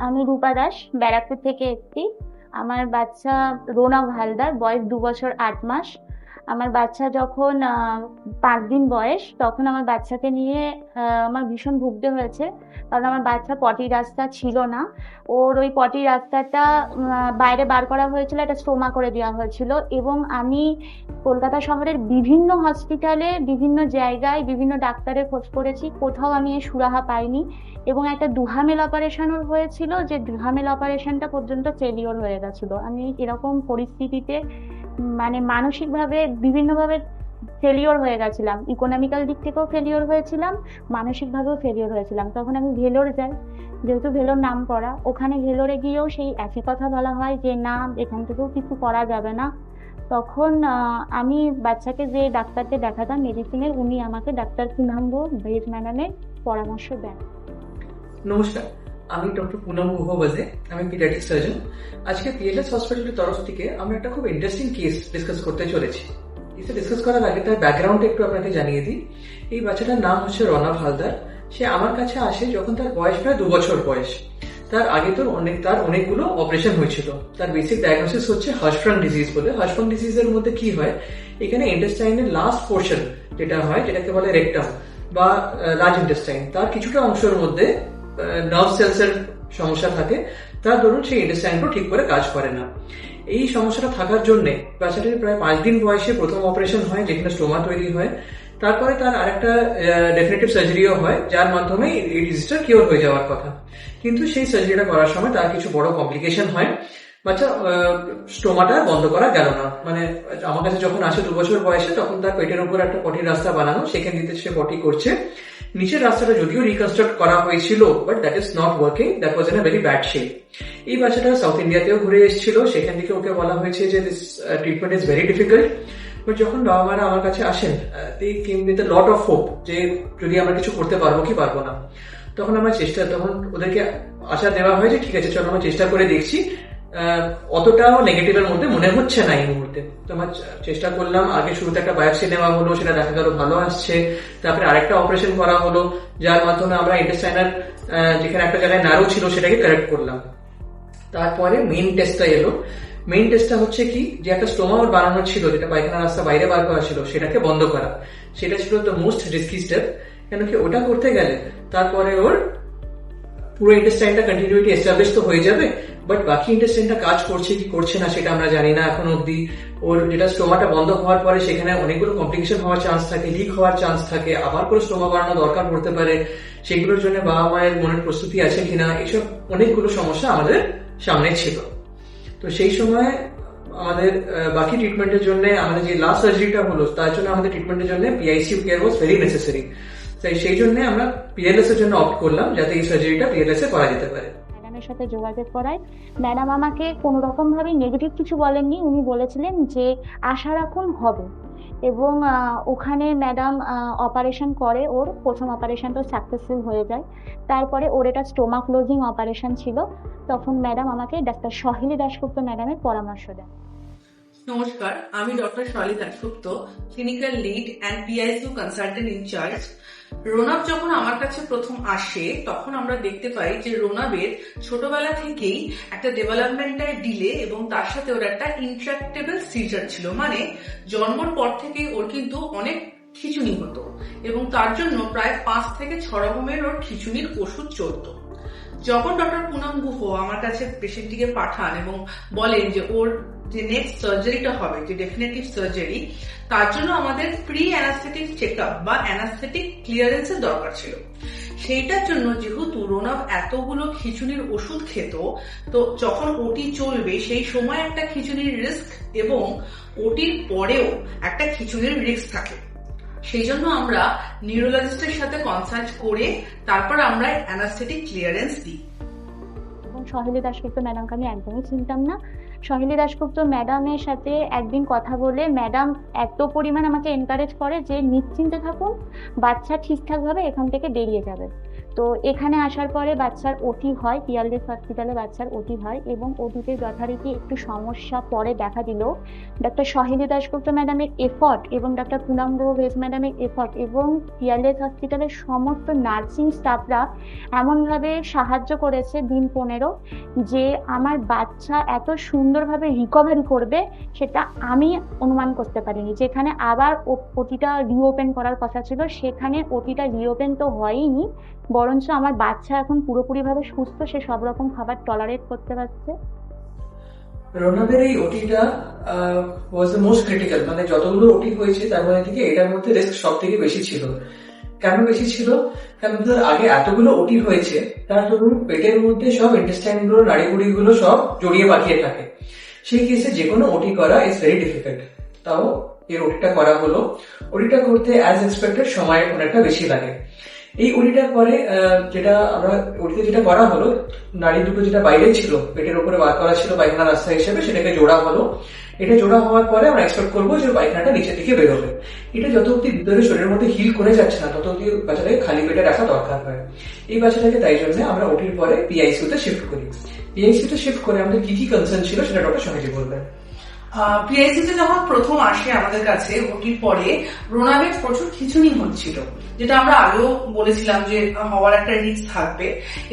আমি রূপা দাস, ব্যারাকপুর থেকে এসেছি। আমার বাচ্চা রোনক হালদার, বয়স 2 বছর 8 মাস। আমার বাচ্চা যখন 5 দিন বয়স, তখন আমার বাচ্চাকে নিয়ে আমার ভীষণ ভুগতে হয়েছে। কারণ আমার বাচ্চা পটি রাস্তা ছিল না। ওর ওই পটি রাস্তাটা বাইরে বার করা হয়েছিল, একটা স্টোমা করে দেওয়া হয়েছিল। এবং আমি কলকাতা শহরের বিভিন্ন হসপিটালে, বিভিন্ন জায়গায়, বিভিন্ন ডাক্তারের খোঁজ করেছি, কোথাও আমি এর সুরাহা পাইনি। এবং একটা দুহামেল অপারেশনও হয়েছিল, যে দুহামেল অপারেশনটা পর্যন্ত ফেলিওর হয়ে গেছিল। আমি এরকম পরিস্থিতিতে মানে মানসিকভাবে বিভিন্নভাবে ফেলিওর হয়ে গেছিলাম। ইকোনমিক্যাল দিক থেকেও ফেলিওর হয়েছিলাম, মানসিকভাবেও ফেলিওর হয়েছিলাম। তখন আমি ভেলোর যাই, যেহেতু ভেলোর নাম করা, ওখানে ভেলোরে গিয়েও সেই একই কথা বলা হয় যে না, এখান থেকেও কিছু করা যাবে না। তখন আমি বাচ্চাকে যে ডাক্তারকে দেখাতাম মেডিসিনের, উনি আমাকে ডাক্তার পুনাম্ব ভেজ ম্যাডামের পরামর্শ দেন। নমস্কার, আমি ডক্টর পুনম মুখোপাধ্যায়। আমি পিডিয়াট্রিক সার্জন। আজকে পিএলএস হসপিটালের তরফ থেকে আমরা একটা খুব ইন্টারেস্টিং কেস ডিসকাস করতে চলেছি। কেসে ডিসকাস করার আগে তার ব্যাকগ্রাউন্ড একটু আপনাকে জানিয়ে দিই। এই বাচ্চাটার নাম হচ্ছে রনক হালদার। সে আমার কাছে আসে যখন তার বয়স প্রায় 2 বছর বয়স। তার আগে তো তার অনেকগুলো অপারেশন হয়েছিল। তার বেসিক ডায়াগনোসিস হচ্ছে হার্শফ্রাং ডিজিজ বলে। হার্শফ্রাং ডিজিজের মধ্যে কি হয়, এখানে ইন্টেস্টাইনের লাস্ট পোর্শন যেটা হয়, যেটাকে বলে রেকটাম বা লার্জ ইন্টেস্টাইন, তার কিছুটা অংশের মধ্যে নার্ভ সেলস এর সমস্যা থাকে। তার দরুন সেই ইন্টেস্টাইনগুলো ঠিক করে কাজ করে না। এই সমস্যাটা থাকার জন্য বাচ্চাটির প্রায় 5 দিন বয়সে প্রথম অপারেশন হয়, যেখানে স্টোমা তৈরি হয়। তারপরে তার আরেকটা ডেফিনেটিভ সার্জারিও হয়, যার মাধ্যমে এই ডিজিজটা কিওর হয়ে যাওয়ার কথা। কিন্তু সেই সার্জারিটা করার সময় তার কিছু বড় কমপ্লিকেশন হয়। বাচ্চা স্টোমাটা বন্ধ করা গেল না। মানে আমার কাছে যখন আসে 2 বছর বয়সে, তখন তার পেটের উপর একটা পটির রাস্তা বানানো, সেখান থেকে সে পটি করছে। নিচের রাস্তাটা যদিও রিকনস্ট্রাক্ট করা হয়েছিল, but that is not working, that was in a very bad shape. এই বাচ্চাটা সাউথ ইন্ডিয়াতেও ঘুরে এসেছিল, সেখান থেকে ওকে বলা হয়েছে যে this treatment is very difficult. But যখন বাবা মারা আমার কাছে আসেন, they came with a lot of hope যে যদি আমরা কিছু করতে পারবো কি পারবো না। তখন তখন ওদেরকে আশা দেওয়া হয় যে ঠিক আছে, চলো আমরা চেষ্টা করে দেখছি। অতটাও নেগেটিভের মধ্যে মনে হচ্ছে না এই মুহূর্তে। তো আমরা চেষ্টা করলাম। আগে শুরুতে একটা বায়োপসি নেওয়া হলো, সেটা দেখা গেল ভালো আসছে। তারপরে আরেকটা অপারেশন করা হলো, যার মাধ্যমে আমরা ইন্টেস্টাইনাল যেখানে একটা জায়গায় নারো ছিল সেটাকে কারেক্ট করলাম। তারপরে মেইন টেস্টটা এলো। মেইন টেস্টটা হচ্ছে কি, যে একটা স্টোমা ওর বানানো ছিল, যেটা পায়খানা রাস্তা বাইরে বার করা ছিল, সেটাকে বন্ধ করা। সেটা ছিল দ্য মোস্ট রিস্কি স্টেপ। কেন কি, ওটা করতে গেলে তারপরে ওর পুরো ইন্টেস্টাইনটা কন্টিনিউটি এস্টাবলিশ তো হয়ে যাবে, বাট বাকি ইন্টেস্টাইনটা কাজ করছে কি করছে না সেটা আমরা জানি না এখন অব্দি। ওর যেটা স্টোমাটা বন্ধ হওয়ার পরে সেখানে অনেকগুলো কমপ্লিকেশন হওয়ার চান্স থাকে, লিক হওয়ার চান্স থাকে, আবার করে স্টোমা বানানো দরকার পড়তে পারে। সেগুলোর জন্য বাবা মায়ের মনের প্রস্তুতি আছে কিনা, এইসব অনেকগুলো সমস্যা আমাদের সামনে ছিল। তো সেই সময় আমাদের বাকি ট্রিটমেন্টের জন্য, আমাদের যে লাস্ট সার্জারিটা হলো, তার জন্য আমাদের ট্রিটমেন্টের জন্য PICU care was very necessary. তাই সেই জন্য আমরা পিএলএস এর জন্য অপ্ট করলাম, যাতে এই সার্জারিটা পিএলএস এ করা যেতে পারে। ম্যাডামের সাথে যোগাযোগ করায় ম্যাডাম আমাকে কোনো রকম ভাবে নেগেটিভ কিছু বলেননি। উনি বলেছিলেন যে আশা রাখুন হবে। এবং ওখানে ম্যাডাম অপারেশন করে, ওর প্রথম অপারেশনটা সাকসেসফুল হয়ে যায়। তারপরে ওর এটা স্টোমা ক্লোজিং অপারেশন ছিল। তখন ম্যাডাম আমাকে ডাক্তার সহেলী দাশগুপ্ত ম্যাডামের পরামর্শ দেন। নমস্কার, আমি doctor Saheli Dasgupta, clinical lead and PICU consultant in charge. Ronab যখন আমার কাছে প্রথম আসে, তখন আমরা দেখতে পাই যে রোনাবের ছোটবেলা থেকেই একটা ডেভেলপমেন্টাল ডিলে এবং তার সাথে ওর একটা ইন্ট্রাক্টেবল সিজার ছিল। মানে জন্মের পর থেকেই ওর কিন্তু অনেক খিঁচুনি হতো এবং তার জন্য প্রায় 5 থেকে 6 রকমের ওর খিঁচুনির ওষুধ চলতো। যখন ডক্টর পুনম গুহ আমার কাছে পেশেন্টটিকে পাঠান এবং বলেন যে ওর যে নেক্সট সার্জারিটা হবে, যে ডেফিনেটিভ সার্জারি, তার জন্য আমাদের প্রি অ্যানাস্থেটিক চেকআপ বা অ্যানাস্থেটিক ক্লিয়ারেন্সের দরকার ছিল। সেইটার জন্য যেহেতু রোনাব এতগুলো খিঁচুনির ওষুধ খেত, তো যখন ওটি চলবে সেই সময় একটা খিঁচুনির রিস্ক এবং ওটির পরেও একটা খিঁচুনির রিস্ক থাকে। সেই জন্য আমরা নিউরোলজিস্টের সাথে কনসাল্ট করে তারপর আমরা অ্যানাস্থেটিক ক্লিয়ারেন্স দিই। এবং সহেলী দাশগুপ্ত ম্যাডামকে আমি একদমই চিনতাম না। সহেলী দাশগুপ্ত ম্যাডামের সাথে একদিন কথা বলে ম্যাডাম এত পরিমাণ আমাকে এনকারেজ করে যে নিশ্চিন্তে থাকুন, বাচ্চা ঠিকঠাকভাবে এখান থেকে বেরিয়ে যাবে। তো এখানে আসার পরে বাচ্চার ওটি হয়, পিয়ারলেস হসপিটালে বাচ্চার ওটি হয়, এবং ওটিতে যথারীতি একটু সমস্যা পরে দেখা দিল। ডক্টর সহেলী দাশগুপ্ত ম্যাডামের এফর্ট এবং ডক্টর পুনম গুহ বেজ ম্যাডামের এফর্ট এবং পিয়ারলেস হসপিটালের সমস্ত নার্সিং স্টাফরা এমনভাবে সাহায্য করেছে দিন 15 যে আমার বাচ্চা এত সুন্দরভাবে রিকভারি করবে সেটা আমি অনুমান করতে পারিনি। যেখানে আবার ওটিটা রিওপেন করার কথা ছিল, সেখানে ওটিটা রিওপেন তো হয়নি, বরঞ্চ আমার বাচ্চা এখন পুরোপুরিভাবে সুস্থ, সে সব রকম খাবার টলারেট করতে পারছে। রোনাবের এই ওটিটা ওয়াজ দ্য মোস্ট ক্রিটিক্যাল, মানে যতগুলো ওটি হয়েছে তার মধ্যে থেকে এটার মধ্যে রিস্ক সব থেকে বেশি ছিল। কেন বেশি ছিল? কারণ আগে এতগুলো ওটি হয়েছে, তার ধরুন পেটের মধ্যে সব ইন্টেস্টাইন গুলো, নাড়িগুড়ি গুলো সব জড়িয়ে পাকিয়ে থাকে। সেই কেসে যে কোনো ওটি করা ইজ ভেরি ডিফিকাল্ট। তাও এর ওটিটা করা হলো। ওটিটা করতে অ্যাজ এক্সপেক্টেড সময় অনেকটা বেশি লাগে। এই ওটিটার পরে ওটিতে যেটা করা হলো, নাড়ি দুটো যেটা বাইরে ছিল, পেটের উপরে বার করা ছিল পায়খানা রাস্তা হিসেবে, সেটাকে জোড়া হলো। এটা জোড়া হওয়ার পরে আমরা এক্সপেক্ট করবো যে পায়খানাটা নিচের দিকে বেরোবে। এটা যত অব্দি ভিতরে শরীরের মধ্যে হিল করে যাচ্ছে না, তত অব্দি বাচ্চাটাকে খালি পেটে রাখা দরকার হয়। এই বাচ্চাটাকে তাই জন্য আমরা ওটির পরে পিআইসিউতে শিফট করি। পিআইসিউতে শিফট করে আমাদের কি কি কনসার্ন ছিল সেটা ডক্টর সহেলী বলবেন। পিআইসিতে যখন প্রথম আসে আমাদের কাছে ওটির পরে রোনাবের প্রচুর খিঁচুনি হচ্ছিল, যেটা আমরা আগেও বলেছিলাম যে হওয়ার একটা রিস্ক থাকবে,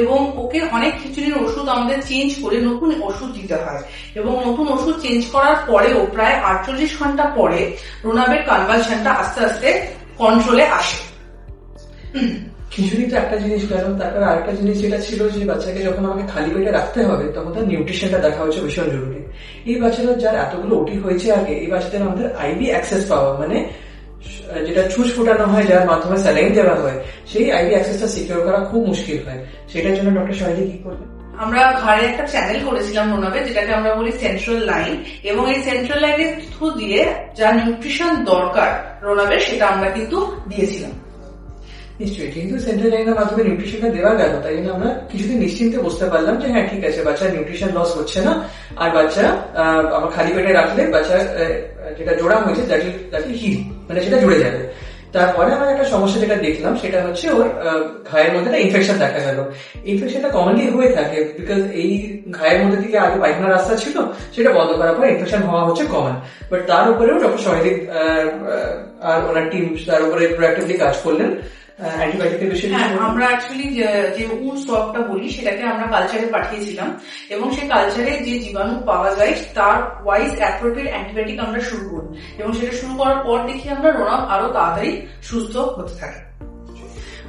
এবং ওকে অনেক খিঁচুনির ওষুধ আমাদের চেঞ্জ করে নতুন ওষুধ দিতে হয়, এবং নতুন ওষুধ চেঞ্জ করার পরেও প্রায় 48 ঘন্টা পরে রোনাবের কনভালশনটা আস্তে আস্তে কন্ট্রোলে আসে। খিচুড়ি তো একটা জিনিস গেল, তারপর আরেকটা জিনিস যেটা ছিল যে বাচ্চাকে যখন আমাকে খালি পেটে রাখতে হবে তখন তার নিউট্রিশনটা দেখা হচ্ছে ভীষণ জরুরি। এই বাচ্চারা যার এতগুলো ওটি হয়েছে আগে, এই বাচ্চাদের আমাদের আইভি অ্যাক্সেস পাওয়া, মানে যেটা ছুঁচ ফোটানো হয় যার মাধ্যমে স্যালাইন দেওয়া হয়, সেই আইভি অ্যাক্সেসটা সিকিউর করা খুব মুশকিল হয়। সেটার জন্য ডক্টর সহেলী কি করবেন? আমরা ঘরে একটা চ্যানেল করেছিলাম রোনাবে, যেটাকে আমরা বলি সেন্ট্রাল লাইন, এবং এই সেন্ট্রাল লাইনের থ্রু দিয়ে যা নিউট্রিশন দরকার রোনাবের সেটা আমরা কিন্তু দিয়েছিলাম। নিশ্চয়ই, কিন্তু সেন্ট্রাল লাইনের মাধ্যমে নিউট্রিশনটা দেওয়া গেল, তাই জন্য আমরা কিছুদিন নিশ্চিন্তে বুঝতে পারলাম যে হ্যাঁ ঠিক আছে, বাচ্চার নিউট্রিশন লস হচ্ছে না, আর বাচ্চা আমার খালি পেটে রাখলে বাচ্চা যেটা জোড়া হয়েছে তাকে হিল, মানে সেটা জুড়ে যাবে। তারপরে আমরা একটা সমস্যা যেটা দেখলাম সেটা হচ্ছে ওর ঘায়ের মধ্যে একটা ইনফেকশন দেখা গেল। ইনফেকশনটা কমনলি হয়ে থাকে, বিকজ এই ঘায়ের মধ্যে থেকে আগে পায়খানা রাস্তা ছিল, সেটা বন্ধ করার পর ইনফেকশন হওয়া হচ্ছে কমন। বাট তার উপরেও ডক্টর সহেলী আর ওনার টিম তার উপরে প্রোঅ্যাক্টিভলি কাজ করলেন। অ্যান্টিবায়োটিকের বিষয়ে আমরা অ্যাকচুয়ালি যে উল স্টকটা বলি সেটাকে আমরা কালচারে পাঠিয়েছিলাম, এবং সেই কালচারে যে জীবাণু পাওয়া যায় তার ওয়াইজ অ্যাপ্রোপ্রিয়েট অ্যান্টিবায়োটিক আমরা শুরু করি, এবং সেটা শুরু করার পর দেখি আমরা রোনাব আরো তাড়াতাড়ি সুস্থ হতে থাকে।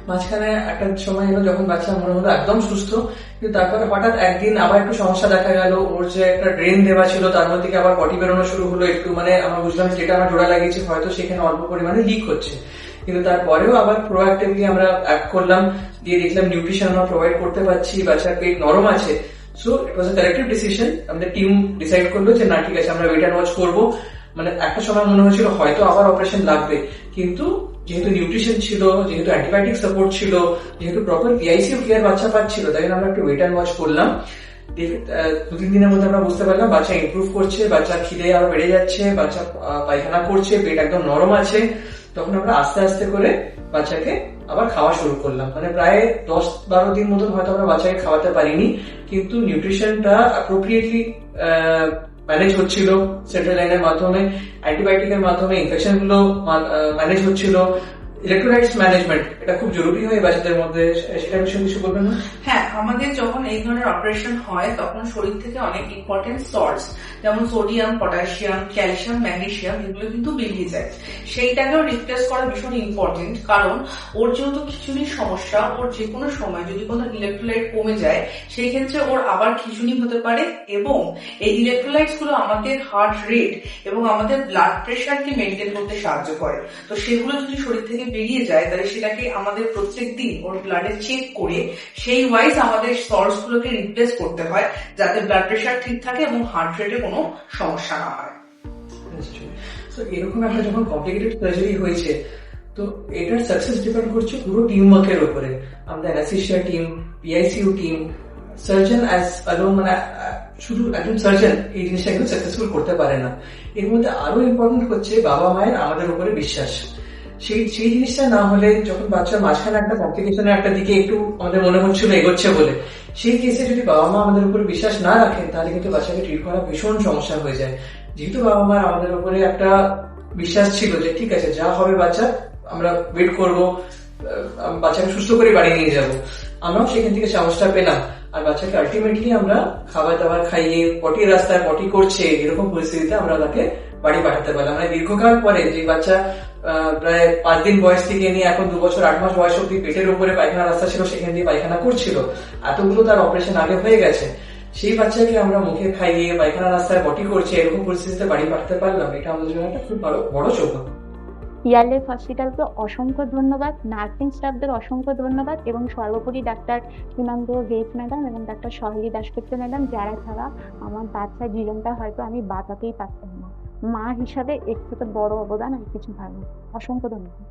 মাঝখানে একটা সময় এলো যখন বাচ্চা মনে হলো একদম সুস্থ, কিন্তু তারপরে হঠাৎ একদিন আবার একটু সমস্যা দেখা গেল। ওর যে একটা ড্রেন দেওয়া ছিল তার মধ্যে থেকে আবার পটি বেরোনো শুরু হলো একটু, মানে আমরা বুঝলাম যেটা আমরা জোড়া লাগিয়েছি হয়তো সেখানে অল্প পরিমাণে লিক হচ্ছে। কিন্তু তারপরেও আবার প্রোঅ্যাক্টিভলি আমরা অ্যাক্ট করলাম, দিয়ে দেখলাম নিউট্রিশন আমরা প্রোভাইড করতে পারছি, বাচ্চার পেট নরম আছে। So it was a collective decision. আমাদের টিম ডিসাইড করলো যে না ঠিক আছে, আমরা ওয়েট অ্যান্ড ওয়াচ করবো। মানে একটা সময় মনে হয়েছিল হয়তো আবার অপারেশন লাগবে, কিন্তু যেহেতু নিউট্রিশন ছিল, যেহেতু অ্যান্টিবায়োটিক সাপোর্ট ছিল, যেহেতু প্রপার পিআইসিইউ কেয়ার বাচ্চা পাচ্ছিল, তাই জন্য আমরা একটু ওয়েট অ্যান্ড ওয়াচ করলাম। 2-3 দিনের মধ্যে আমরা বুঝতে পারলাম বাচ্চা ইমপ্রুভ করছে, বাচ্চার খিদে আরো বেড়ে যাচ্ছে, বাচ্চা পায়খানা করছে, পেট একদম নরম আছে। তখন আমরা আস্তে আস্তে করে বাচ্চাকে আবার খাওয়া শুরু করলাম। মানে প্রায় 10-12 দিন মতন হয়তো আমরা বাচ্চাকে খাওয়াতে পারিনি, কিন্তু নিউট্রিশনটা অ্যাপ্রোপ্রিয়েটলি ম্যানেজ হচ্ছিল সেন্ট্রাল লাইনের মাধ্যমে, অ্যান্টিবায়োটিকের মাধ্যমে ইনফেকশন গুলো ম্যানেজ হচ্ছিল। ইলেকট্রোলাইটস ম্যানেজমেন্ট এটা খুব জরুরি হয় বাচ্চাদের মধ্যে, সেটা বিষয়ে কিছু বলবেন না? হ্যাঁ, আমাদের যখন এই ধরনের অপারেশন হয় তখন শরীর থেকে অনেক ইম্পর্টেন্ট সল্টস যেমন সোডিয়াম, পটাশিয়াম, ক্যালসিয়াম, ম্যাগনেসিয়াম এগুলো কিন্তু বেরিয়ে যায়। সেইটাকেও রিপ্লেস করা ভীষণ ইম্পর্টেন্ট, কারণ ওর যেহেতু খিঁচুনির সমস্যা, ওর যে কোনো সময় যদি কোনো ইলেকট্রোলাইট কমে যায় সেই ক্ষেত্রে ওর আবার খিঁচুনি হতে পারে, এবং এই ইলেকট্রোলাইটস গুলো আমাদের হার্ট রেট এবং আমাদের ব্লাড প্রেশারকে মেনটেন করতে সাহায্য করে। তো সেগুলো যদি শরীর থেকে বেরিয়ে যায় তাহলে সেটাকে আমাদের প্রত্যেক দিন ওর ব্লাডে চেক করে সেই ওয়াইজ আমাদের সল্টস গুলোকে রিপ্লেস করতে হয়, যাতে ব্লাড প্রেশার ঠিক থাকে এবং হার্ট রেটে কোনো সমস্যা না হয়। এরকম একটা যখন কমপ্লিকেটেড সার্জারি হয়েছে, তো এটার সাকসেস ডিপেন্ড করছে পুরো টিম ওয়ার্কের উপরে। আমাদের anaesthesia team, PICU team, surgeon as alone, মানে শুধু একজন সার্জন এই জিনিসটা কিন্তু সাকসেসফুল করতে পারে না। এর মধ্যে আরো ইম্পর্টেন্ট হচ্ছে বাবা মায়ের আমাদের উপরে বিশ্বাস। সেই জিনিসটা না হলে যখন বাচ্চার মাঝখানে একটা কমপ্লিকেশনের একটা দিকে একটু আমাদের মনে হচ্ছিল এগোচ্ছে বলে, সেই কেসে যদি বাবা মা আমাদের উপরে বিশ্বাস না রাখেন তাহলে কিন্তু বাচ্চাকে ট্রিট করা ভীষণ সমস্যা হয়ে যায়। যেহেতু বাবা মার আমাদের উপরে একটা বিশ্বাস ছিল যে ঠিক আছে যা হবে বাচ্চা আমরা ওয়েট করবো, বাচ্চাকে সুস্থ করে বাড়ি নিয়ে যাব, আমরাও সেখান থেকে সাহসটা পেলাম। আর বাচ্চাকে আলটিমেটলি আমরা খাবার দাবার খাইয়ে পটি রাস্তায় পটি করছে এরকম পরিস্থিতিতে আমরা তাকে বাড়ি পাঠাতে পারলাম। মানে দীর্ঘকাল পরে যে বাচ্চা প্রায় 5 দিন বয়স থেকে নিয়ে এখন 2 বছর 8 মাস বয়স অব্দি পেটের উপরে পায়খানা রাস্তা ছিল, সেখান দিয়ে পায়খানা করছিল, এতগুলো তার অপারেশন আগে হয়ে গেছে, সেই বাচ্চাকে আমরা মুখে খাইয়ে পায়খানা রাস্তায় পটি করছে এরকম পরিস্থিতিতে বাড়ি পাঠাতে পারলাম, এটা আমাদের জন্য একটা খুব বড় সৌভাগ্য। পিয়ারলেস হসপিটালকে অসংখ্য ধন্যবাদ, নার্সিং স্টাফদের অসংখ্য ধন্যবাদ, এবং সর্বোপরি ডাক্তার সুনন্দ ভেজ ম্যাডাম এবং ডাক্তার সহেলি দাশগুপ্ত ম্যাডাম, যারা ছাড়া আমার বাচ্চার জীবনটা হয়তো আমি বাঁচাতেই পারতাম না। মা হিসাবে এর থেকে বড় অবদান আর কিছু হয় না। অসংখ্য ধন্যবাদ।